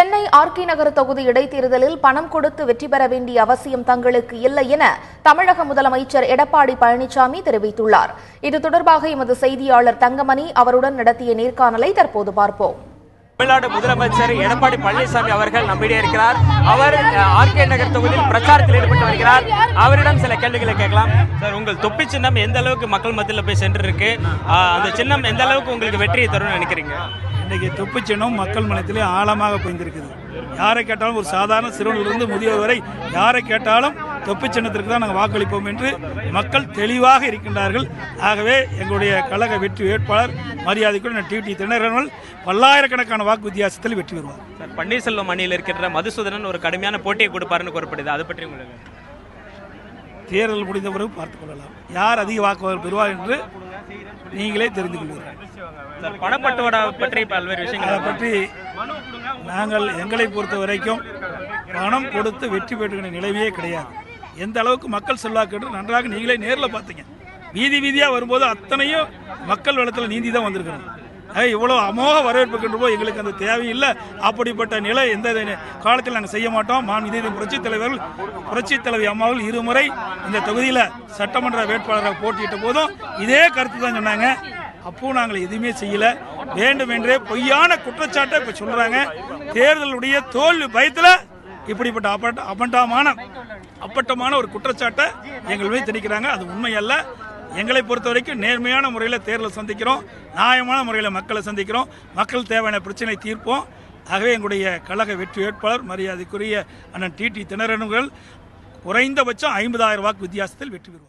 Chennai RK நகர் தொகுதி இடைத்தேர்தலில் பணம் கொடுத்து வெற்றி பெற வேண்டிய அவசியம் தங்களுக்கு இல்லை என தமிழக முதலமைச்சர் எடப்பாடி பழனிசாமி தெரிவித்துள்ளார். இது தொடர்பாக எமது செய்தியாளர் தங்கமணி அவருடன் நடத்திய நேர்காணலை தற்போது பார்ப்போம். தமிழ்நாடு முதலமைச்சர் எடப்பாடி பழனிசாமி அவர்கள் நம்மிடையே இருக்கிறார். அவர் ஆர்கே நகர் தொகுதியில் பிரச்சாரத்தில் ஈடுபட்டு வருகிறார். அவரிடம் சில கேள்விகளை கேட்கலாம். சார், உங்கள் தொப்பி சின்னம் எந்த அளவுக்கு மக்கள் மத்தியில் போய் சென்று இருக்கு? அந்த சின்னம் எந்த அளவுக்கு உங்களுக்கு வெற்றியை தரும்னு நினைக்கிறீங்க? இன்றைக்கி தொப்பி சின்னம் மக்கள் மனத்திலே ஆழமாக புரிந்திருக்குது. யாரை கேட்டாலும், ஒரு சாதாரண சிறுவனிலிருந்து முதியோர் வரை யாரை கேட்டாலும் தொப்பி சின்னத்திற்கு தான் நாங்கள் வாக்களிப்போம் என்று மக்கள் தெளிவாக இருக்கின்றார்கள். ஆகவே எங்களுடைய கழக வெற்றி வேட்பாளர் மரியாதைக்குரிய டிடி தினகரன் பல்லாயிரக்கணக்கான வாக்கு வித்தியாசத்தில் வெற்றி பெறுவார். சார், பன்னீர்செல்வம் அணியில் இருக்கின்ற மதுசூதனன் ஒரு கடுமையான போட்டியை கொடுப்பாருன்னு கூறப்படுது. அதை பற்றி உங்களுக்கு? தேர்தல் முடிந்த பிறகு பார்த்துக் கொள்ளலாம். யார் அதிக வாக்கு பெறுவார் என்று நீங்களே தெரிந்து கொள்வீர்கள். பணப்பட்டுவாடா பற்றி பல்வேறு விஷயங்களை பற்றி நாங்கள் எங்களை பொறுத்த வரைக்கும் பணம் கொடுத்து வெற்றி பெற்றுகிற நிலைமையே கிடையாது. எந்த அளவுக்கு மக்கள் செல்வாக்கு என்று நன்றாக நீங்களே நேரில் பார்த்தீங்க. வீதி வீதியாக வரும்போது அத்தனையும் மக்கள் வெள்ளத்தில் நீந்தி தான் வந்திருக்கணும். இவ்வளோ அமோக வரவேற்பு எங்களுக்கு அந்த தேவையில்லை. அப்படிப்பட்ட நிலை எந்த காலத்தில் நாங்கள் செய்ய மாட்டோம். இதே புரட்சித் தலைவி அம்மாவில் இருமுறை இந்த தொகுதியில் சட்டமன்ற வேட்பாளராக போட்டியிட்ட போதும் இதே கருத்து தான் சொன்னாங்க. அப்போ நாங்கள் எதுவுமே செய்யல. வேண்டுமென்றே பொய்யான குற்றச்சாட்டை இப்ப சொல்றாங்க. தேர்தலுடைய தோல்வி பயத்தில் இப்படிப்பட்ட அப்பட்டமான ஒரு குற்றச்சாட்டை எங்கள் மீது திணிக்கிறாங்க. அது உண்மை அல்ல. எங்களை பொறுத்த வரைக்கும் நேர்மையான முறையில் தேர்தலை சந்திக்கிறோம், நியாயமான முறையில் மக்களை சந்திக்கிறோம், மக்கள் தேவையான பிரச்சனை தீர்ப்போம். ஆகவே எங்களுடைய கழக வெற்றி வேட்பாளர் மரியாதைக்குரிய அண்ணன் டிடி தினகரன் குறைந்தபட்சம் 50,000 வாக்கு வித்தியாசத்தில் வெற்றி பெறுவார்.